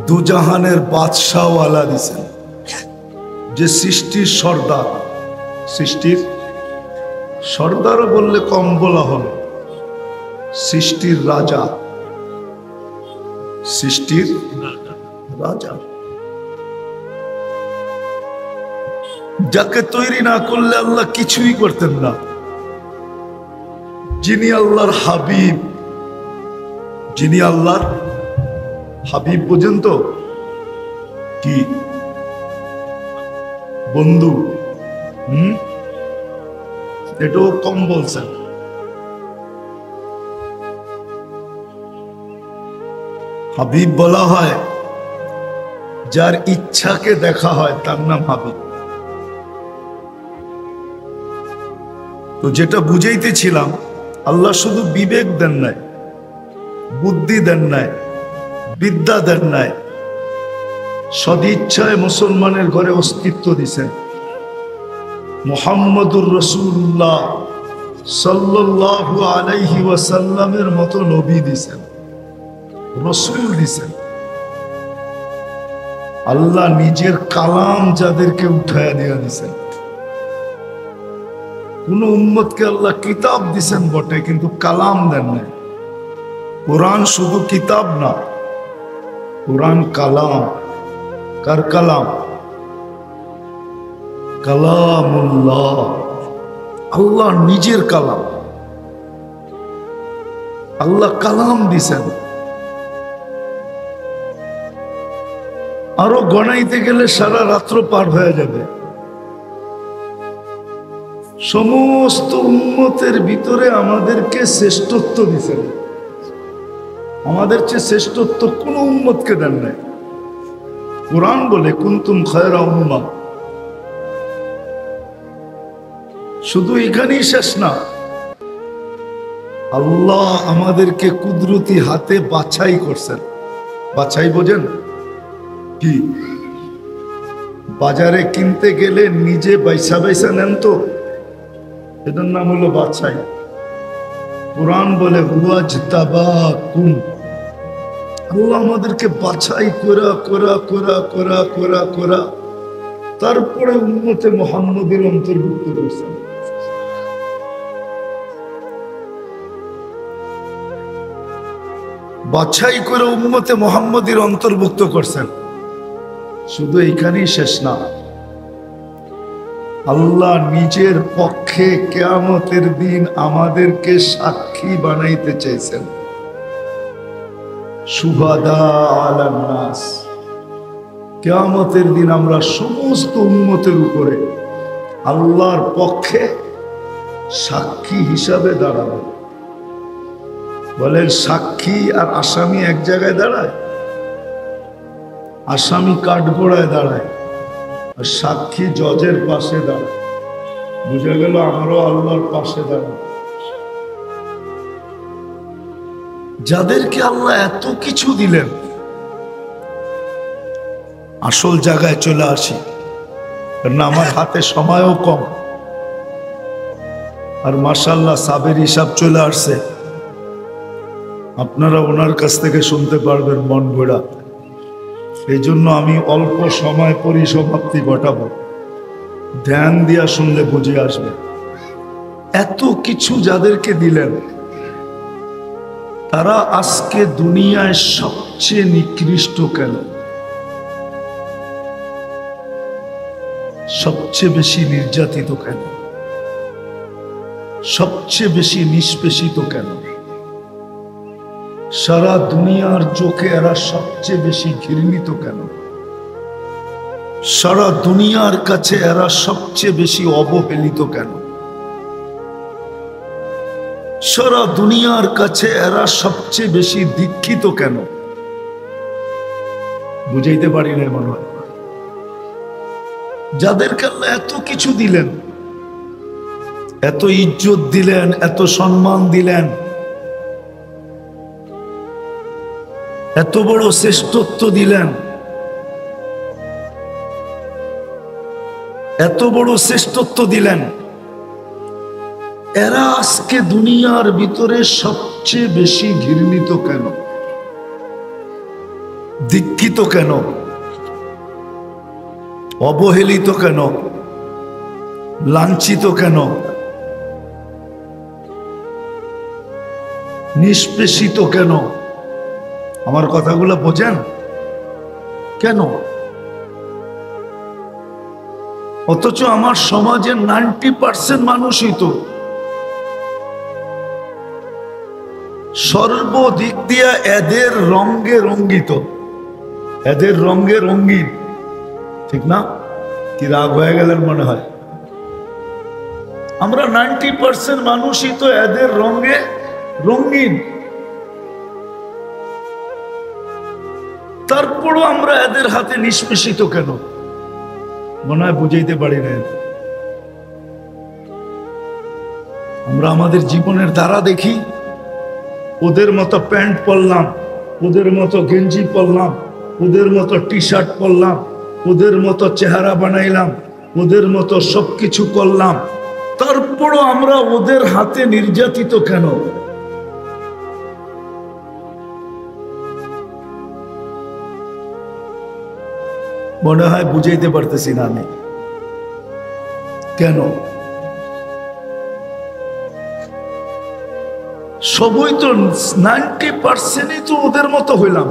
দুজাহানের বাদশাহওয়ালা দিছেন, যে সৃষ্টির সর্দার। সৃষ্টির সর্দারও বললে কম বলা হবে, সৃষ্টির রাজা, সৃষ্টির রাজা, যাকে তৈরি না করলে আল্লাহ কিছুই করতেন না, যিনি আল্লাহর হাবিব, যিনি আল্লাহর হাবিব, বোঝেন তো কি বন্ধু? এটাও কম বলছেন। হাবিব বলা হয় যার ইচ্ছাকে দেখা হয়, তার নাম হাবিব। তো যেটা বুঝাইতেছিলাম, আল্লাহ শুধু বিবেক দেন নাই, বুদ্ধি দেন নাই, বিদ্যা দেন নাই, সদিচ্ছায় মুসলমানের ঘরে অস্তিত্ব দিছেন। মুহাম্মদুর রাসূলুল্লাহ সাল্লাল্লাহু আলাইহি ওয়াসাল্লামের মতো নবী দিছেন, রাসূল দিছেন। আল্লাহ নিজের কালাম যাদেরকে উঠায়া দিয়া দিছেন। কোন উম্মতকে আল্লাহ কিতাব দিছেন বটে, কিন্তু কালাম দেন নাই। কোরআন শুধু কিতাব না, কোরআন কালাম। কার কালাম? কালামুল্লাহ, আল্লাহ নিজের কালাম। আল্লাহ কালাম দিছেন। আরো গণাইতে গেলে সারা রাত্র পার হয়ে যাবে। সমস্ত উম্মতের ভিতরে আমাদেরকে শ্রেষ্ঠত্ব দিছেন। আমাদের চেয়ে শ্রেষ্ঠত্ব কোন উম্মতকে দেন নাই। কুরআন বলে কুনতুম খায়রা উম্মাহ। শুধু এখানেই শেষ না, আল্লাহ আমাদেরকে কুদরতি হাতে বাছাই করছেন। বাছাই বোঝেন কি? বাজারে কিনতে গেলে নিজে বাইসা বাইসা নেন তো, এটার নাম হলো বাছাই। কুরআন বলে হুয়াজতাবাকুম, আল্লাহ আমাদেরকে বাছাই করা করা করা করা করা করা তারপরে উম্মতে মুহাম্মদের অন্তর্ভুক্ত করছেন। বাছাই করে উম্মতে মুহাম্মদের অন্তর্ভুক্ত করছেন। শুধু এইখানেই শেষ না, আল্লাহ নিজের পক্ষে কিয়ামতের দিন আমাদেরকে সাক্ষী বানাইতে চাইছেন। শুহাদা আলান নাস, কিয়ামতের দিন আমরা সমস্ত উম্মতের উপরে আল্লাহর পক্ষে সাক্ষী হিসাবে দাঁড়াবো। বলেন, সাক্ষী আর আসামি এক জায়গায় দাঁড়ায়? আসামি কাঠগোড়ায় দাঁড়ায়, আর সাক্ষী জজের পাশে দাঁড়ায়। বুঝা গেল আমরাও আল্লাহর পাশে দাঁড়াই। যাদেরকে আল্লাহ এত কিছু দিলেন, আসল জায়গায় চলে আসি, কারণ আমার হাতে সময়ও কম। আর মাশাআল্লাহ সাবের হিসাব চলে আসছে, আপনারা ওনার কাছ থেকে শুনতে পারবেন মন ভরা। এই জন্য আমি অল্প সময় পরিসমাপ্তি ঘটাবো, ধ্যান দিয়া শুনলে বুঝে আসবে। এত কিছু যাদেরকে দিলেন, তারা আজকে দুনিয়ায় সবচেয়ে নিকৃষ্ট কেন? সবচেয়ে বেশি নির্যাতিত কেন? সবচেয়ে বেশি নিষ্পেষিত কেন? সারা দুনিয়ার চোখে এরা সবচেয়ে বেশি ঘৃণিত কেন? সারা দুনিয়ার কাছে এরা সবচেয়ে বেশি অবহেলিত কেন? সারা দুনিয়ার কাছে এরা সবচেয়ে বেশি দীক্ষিত কেন? বুঝাইতে পারি না মনে হয়। যাদেরকে আল্লাহ এত কিছু দিলেন, এত ইজ্জত দিলেন, এত সম্মান দিলেন, এত বড় শ্রেষ্ঠত্ব দিলেন, এত বড় শ্রেষ্ঠত্ব দিলেন। এরা আজকে দুনিয়ার ভিতরে সবচেয়ে বেশি ঘৃণিত কেন, দীক্ষিত কেন, অবহেলিত কেন, লাঞ্ছিত কেন, নিষ্পেষিত কেন? আমার কথাগুলো বোঝেন কেন? অথচ আমার সমাজের 90% মানুষই তো সর্বদিক দিয়া এদের রঙে রঙ্গিত, এদের রঙে রঙিন, ঠিক না? কি রাগ হয়ে গেলেন মনে হয়? আমরা 90% মানুষই তো এদের রঙে রঙিন, তারপরও আমরা এদের হাতে নিষ্পেষিত কেন? মনে হয় বুঝাইতে পারি না। আমরা আমাদের জীবনের দ্বারা দেখি, ওদের মতো প্যান্ট পরলাম, ওদের মতো গেঞ্জি পরলাম, ওদের মতো টি শার্ট পরলাম, ওদের মতো চেহারা বানাইলাম, ওদের মতো সবকিছু করলাম, তারপরও আমরা ওদের হাতে নির্যাতিত কেন? মনে হয় বুঝাইতে পারতেছি না আমি কেন। সবই তো 90%ই তো ওদের মতো হইলাম।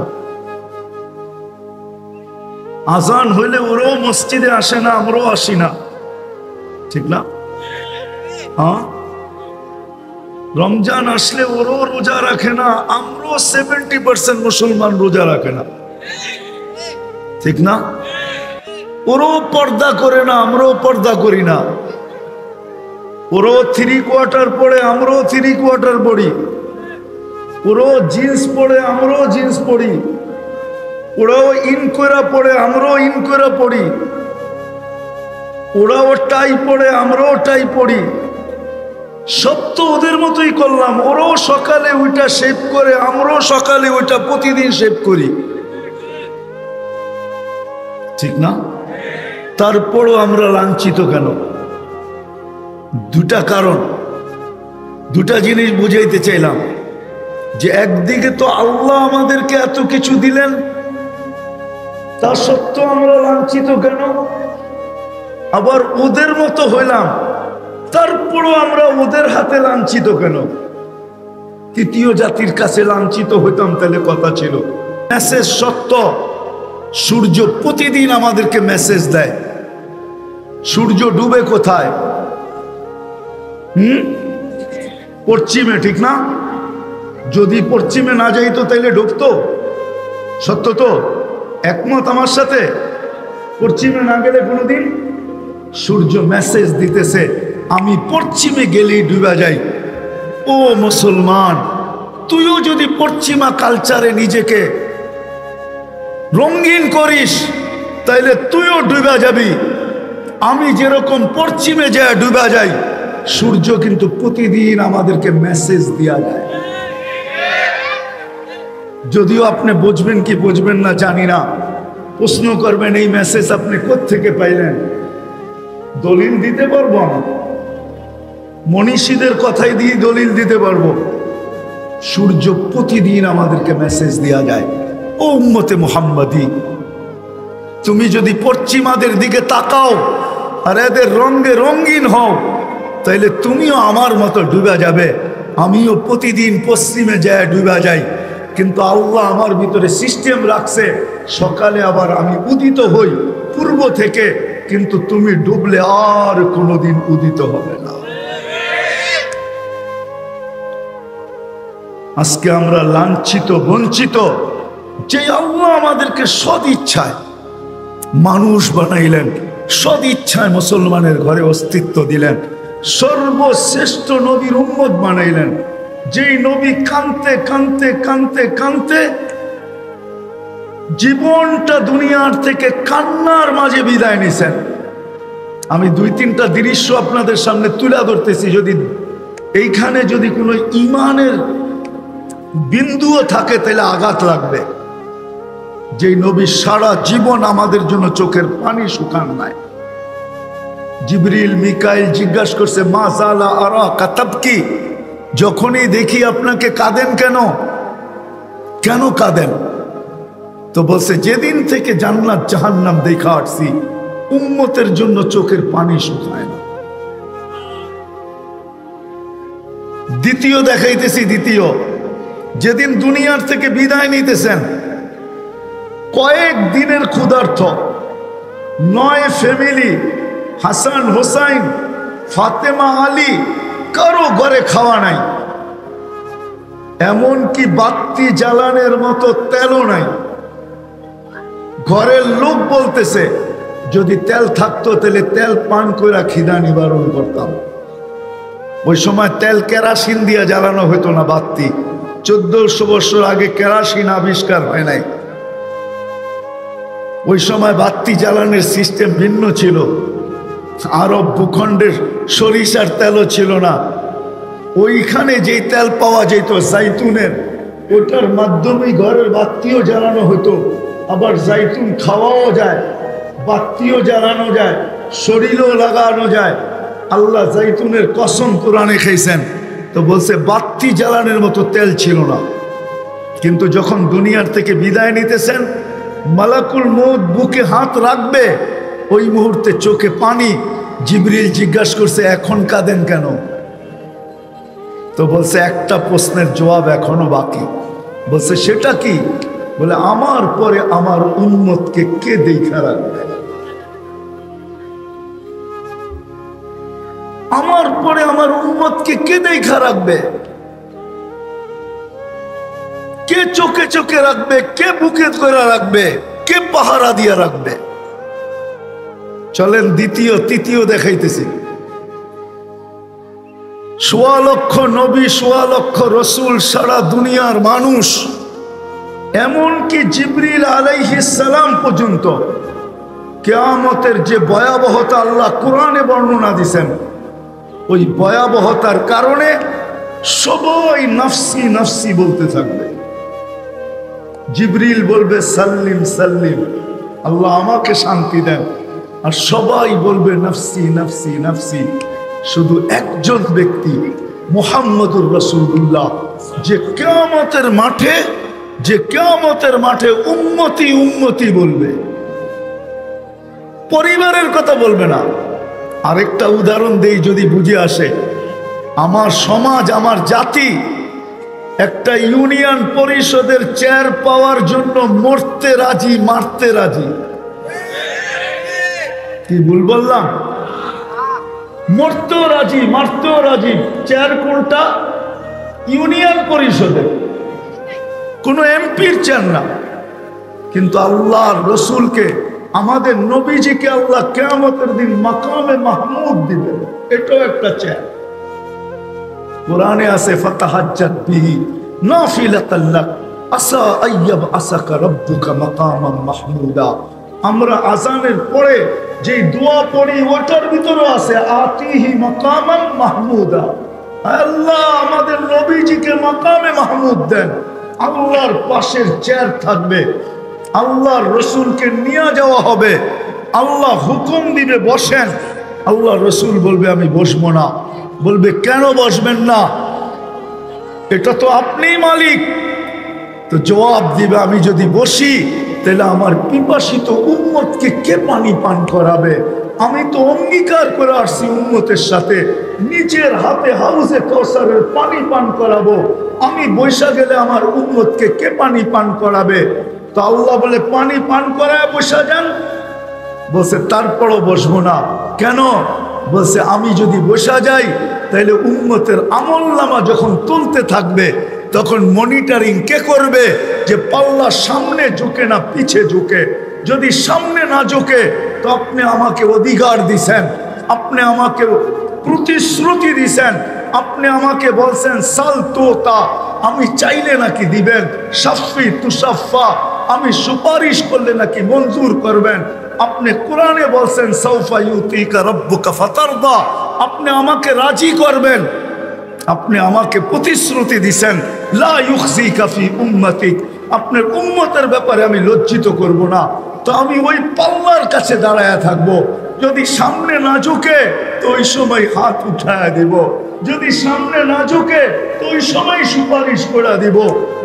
আজান হইলে ওরাও মসজিদে আসে না, আমরাও আসি না, ঠিক না? হ্যাঁ, রমজান আসলে ওরাও রোজা রাখে না, আমরাও 70% মুসলমান রোজা রাখে না, ঠিক না? ওরাও পর্দা করে না, আমরাও পর্দা করি না। ওরাও 3/4 পরে, আমরাও 3/4 পড়ি। ওরাও জিন্স পরে, আমরাও জিন্স পরি। ওরাও ইনকোরা পরে, আমরাও ইনকোরা পড়ি। ওরাও টাই পরে, আমরাও টাই পড়ি। সব তো ওদের মতোই করলাম। ওরাও সকালে ওইটা শেভ করে, আমরাও সকালে ওইটা প্রতিদিন শেভ করি, ঠিক না? তারপরও আমরা লাঞ্ছিত কেন? দুটা কারণ, দুটা জিনিস বুঝাইতে চাইলাম। যে একদিকে তো আল্লাহ আমাদেরকে এত কিছু দিলেন, তা সত্ত্বেও আমরা লাঞ্ছিত কেন? আবার ওদের মতো হইলাম, তারপরও আমরা ওদের হাতে লাঞ্ছিত কেন? তৃতীয় জাতির কাছে লাঞ্ছিত হইতাম তাহলে কথা ছিল। মেসেজ সত্য, সূর্য প্রতিদিন আমাদেরকে মেসেজ দেয়। সূর্য ডুবে কোথায়? পশ্চিমে, ঠিক না? যদি পশ্চিমে না যাইতো তাইলে ডুবতো। সত্য তো? একমত আমার সাথে? পশ্চিমে না গেলে কোনোদিন। সূর্য মেসেজ দিতেছে আমি পশ্চিমে গেলেই ডুবা যাই। ও মুসলমান, তুইও যদি পশ্চিমা কালচারে নিজেকে রঙিন করিস তাইলে তুইও ডুবা যাবি। আমি যেরকম পশ্চিমে যায় ডুবা যাই, সূর্য কিন্তু প্রতিদিন আমাদেরকে মেসেজ দিয়া যায়। যদিও আপনি বুঝবেন কি বুঝবেন না জানি না, প্রশ্ন করবেন এই মেসেজ আপনি কোত্থেকে পাইলেন? দলিল দিতে পারবো আমি, মনীষীদের কথাই দিয়ে দলিল দিতে পারবো। সূর্য প্রতিদিন আমাদেরকে মেসেজ দেয়া যায়। ও উম্মতে মুহাম্মাদি, তুমি যদি পশ্চিমাদের দিকে তাকাও আর এদের রঙে রঙিন হও, তাইলে তুমিও আমার মতো ডুবা যাবে। আমিও প্রতিদিন পশ্চিমে যায় ডুবা যাই, কিন্তু আল্লাহ আমার ভিতরে সিস্টেম রাখছে, সকালে আবার আমি উদিত হই পূর্ব থেকে, কিন্তু তুমি ডুবলে আর কোনোদিন উদিত হবে না। আজকে আমরা লাঞ্ছিত, বঞ্চিত। যে আল্লাহ আমাদেরকে সদ ইচ্ছায় মানুষ বানাইলেন, সদ ইচ্ছায় মুসলমানের ঘরে অস্তিত্ব দিলেন, সর্বশ্রেষ্ঠ নবীর উম্মত বানাইলেন, যেই নবী কানতে কানতে কানতে কানতে জীবনটা দুনিয়ার থেকে কান্নার মাঝে বিদায় নিছেন। আমি দুই তিনটা দৃশ্য আপনাদের সামনে তুলে ধরতেছি, যদি এইখানে যদি কোনো ইমানের বিন্দুও থাকে তাহলে আঘাত লাগবে। যেই নবী সারা জীবন আমাদের জন্য চোখের পানি শুকান নাই। জিবরিল মিকাইল জিজ্ঞাসা করছে মা জালা আরা কাতাবকি, যখনই দেখি আপনাকে কাঁদেন কেন, কেন কাঁদেন? তো বলছে যেদিন থেকে জান্নাত জাহান্নাম দেখা আসছি উম্মতের জন্য চোখের পানি শুকায় না। দ্বিতীয় দেখাইতেছি, দ্বিতীয় যেদিন দুনিয়ার থেকে বিদায় নিতেছেন, কয়েক দিনের ক্ষুধার্ত 9 ফ্যামিলি, হাসান হোসাইন ফাতেমা আলী, কারো ঘরে খাওয়া নাই, এমনকি বাতি জ্বালানোর মতো তেলও নাই। ঘরের লোক বলতেছে যদি তেল থাকতো তাহলে তেল পান করে খিদা নিবারণ করতাম। ওই সময় তেল কেরাসিন দিয়ে জ্বালানো হতো না, বাতি 1400 বছর আগে কেরাসিন আবিষ্কার হয় নাই। ওই সময় বাতি জ্বালানোর সিস্টেম ভিন্ন ছিল। আরব ভূখণ্ডের সরিষার তেলও ছিল না। ওইখানে যেই তেল পাওয়া যেত জাইতুনের, ওটার মাধ্যমে ঘরের বাতিও জ্বালানো হতো। আবার জাইতুন খাওয়াও যায়, বাতিও জ্বালানো যায়, শরীরেও লাগানো যায়। আল্লাহ জাইতুনের কসম কোরআনে খেয়েছেন। তো বলছে বাতি জ্বালানোর মতো তেল ছিল না। কিন্তু যখন দুনিয়ার থেকে বিদায় নিতেছেন, মালাকুল মউত বুকে হাত রাখবে, ওই মুহূর্তে চোখে পানি। জিবরিল জিজ্ঞাসা করছে এখন কাঁদেন কেন? তো বলছে একটা প্রশ্নের জবাব এখনো বাকি। বলছে সেটা কি? বলে আমার পরে আমার উম্মতকে কে দেখা রাখবে? আমার পরে আমার উম্মতকে কে দেখা রাখবে? কে চোখে চোখে রাখবে? কে বুকে করে রাখবে? কে পাহারা দিয়ে রাখবে? চলেন দ্বিতীয় তৃতীয় দেখাইতেছি। 1.25 লক্ষ নবী, 1.25 লক্ষ রসুল, সারা দুনিয়ার মানুষ, এমনকি জিবরিল আলাইহিস সালাম পর্যন্ত কিয়ামতের যে ভয়াবহতা আল্লাহ কোরআনে বর্ণনা দিয়েছেন, ওই ভয়াবহতার কারণে সবাই নফসি নফসি বলতে থাকবে। জিবরিল বলবে সাল্লিম সাল্লিম, আল্লাহ আমাকে শান্তি দেন, আর সবাই বলবে নফসি নফসি নফসি। শুধু একজন ব্যক্তি মুহাম্মদুর রাসূলুল্লাহ, যে কিয়ামতের মাঠে উম্মতি উম্মতি বলবে, পরিবারের কথা বলবে না। আরেকটা উদাহরণ দেই যদি বুঝে আসে। আমার সমাজ, আমার জাতি একটা ইউনিয়ন পরিষদের চেয়ার পাওয়ার জন্য মরতে রাজি, মারতে রাজি। কি ভুল বললাম? মরতেও রাজি, মারতেও রাজি। চেয়ার কোনটা? ইউনিয়ন পরিষদের, কোনো এমপির চেয়ার না। কিন্তু আল্লাহর রসুলকে, আমাদের নবীজিকে আল্লাহ কিয়ামতের দিন মাকামে মাহমুদ দিবেন, এটাও একটা চেয়ার। কোরআনে আছে ফাতাহাজ্জাত বিহি নাফিলাতাল লাক আসা আইয়াব আসাকা রাব্বুকা মাকামান মাহমুদা। আমরা আজানের পরে যে দোয়া পড়ি ওটার ভিতরে আছে আতিহি মাকামান মাহমুদা। আল্লাহ আমাদের নবীজিকে মাকামে মাহমুদ দেন। আল্লাহর পাশের চেয়ার থাকবে, আল্লাহর রসুলকে নিয়ে যাওয়া হবে, আল্লাহ হুকুম দিবে বসেন, আল্লাহ রসুল বলবে আমি বসবো না। বলবে কেন বসবেন না? এটা তো আপনিই মালিক। তো জবাব দিবে আমি যদি বসি তাহলে আমার পিপাসিত উম্মতকে কে পানি পান করাবে? আমি তো অঙ্গীকার করে আসছি উম্মতের সাথে নিজের হাতে হাউজে কাউসারের পানি পান করাবো। আমি বৈশা গেলে আমার উম্মতকে কে পানি পান করাবে? তো আল্লাহ বলে পানি পান করায় বসা যান। বলছে তারপরও বসবো না। কেন? বলছে আমি যদি বসা যাই তাহলে উম্মতের আমলনামা যখন তুলতে থাকবে তখন মনিটরিং কে করবে যে পাল্লা সামনে ঝুঁকে না পিছে ঝুঁকে? যদি সামনে না ঝুঁকে তো আপনি আমাকে অধিকার দিছেন, আপনি আমাকে প্রতিশ্রুতি দিছেন, আপনি আমাকে বলছেন সাল তোতা, আমি চাইলে নাকি দিবেন, সাফি তুসাফা, আমি সুপারিশ করলে নাকি মঞ্জুর করবেন। আপনি কোরআনে বলছেন সাউফা ইউতিকা রাব্বুকা ফাতারদা, আপনি আমাকে রাজি করবেন। আপনি আমাকে প্রতিশ্রুতি দিছেন লা ইউখজিকা ফি উম্মতিক, আপনার উম্মতের ব্যাপারে আমি লজ্জিত করব না। তো আমি ওই পাল্লার কাছে দাঁড়ায়া থাকবো। যদি সামনে না ঝুঁকে তো ওই সময় হাত উঠায়া দিব, যদি সামনে না ঝুঁকে তো ওই সময় সুপারিশ করে দিব,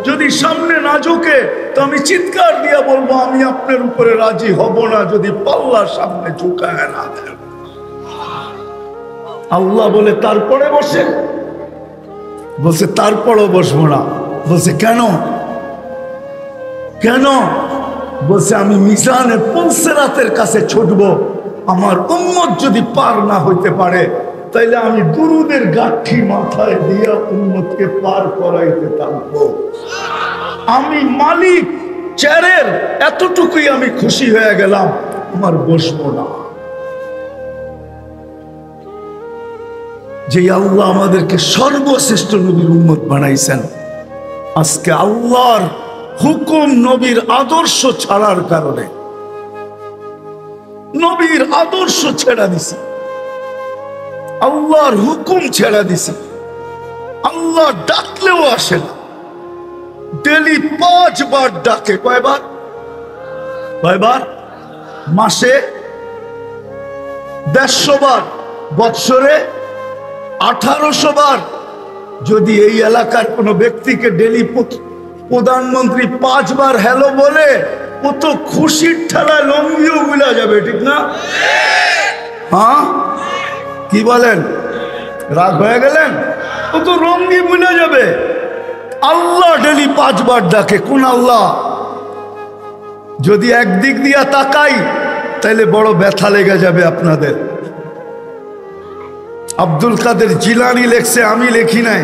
যদি সামনে না ঝুঁকে তো আমি চিৎকার দিয়া বলবো আমি আপনার উপরে রাজি হব না যদি পাল্লার সামনে ঝুঁকায় না দেন। আল্লাহ বলে তারপরে বসে, বলছে তারপরও বসবো না। বলছে কেন? কেন? বলছে আমি মিজানে পুলসিরাতের কাছে ছুটবো, আমার উম্মত যদি পার না হইতে পারে তাইলে আমি দুরুদের গাঠি মাথায় দিয়া উম্মতকে পার করাইতে থাকবো। আমি মালিক চেয়ারের এতটুকুই আমি খুশি হয়ে গেলাম, আমার বসবো না। যে আল্লাহ আমাদেরকে সর্বশ্রেষ্ঠ নবীর উম্মত বানাইছেন, আজকে আল্লাহর হুকুম নবীর আদর্শ ছাড়ার কারণে নবীর আদর্শ ছেড়া দিছি, আল্লাহর হুকুম ছেড়া দিছি। আল্লাহ ডাকলেও আসে না। ডেলি 5 বার ডাকে। কয়বার? কয়বার? মাসে 150 বার, বৎসরে 1800 বার। যদি এই এলাকার কোন ব্যক্তিকে ডেলি প্রধানমন্ত্রী 5 বার হ্যালো বলে, ও তো খুশির ঠেলায় লঙ্গিও গুলা যাবে, ঠিক না? হ্যাঁ, কি বলেন? রাগ হয়ে গেলেন? ও তো রঙ্গি ভুলে যাবে। আল্লাহ ডেলি 5 বার ডাকে। কোন আল্লাহ? যদি একদিক দিয়া তাকাই তাহলে বড় ব্যথা লেগে যাবে আপনাদের। আব্দুল কাদের জিলানী লেখছে, আমি লেখি নাই।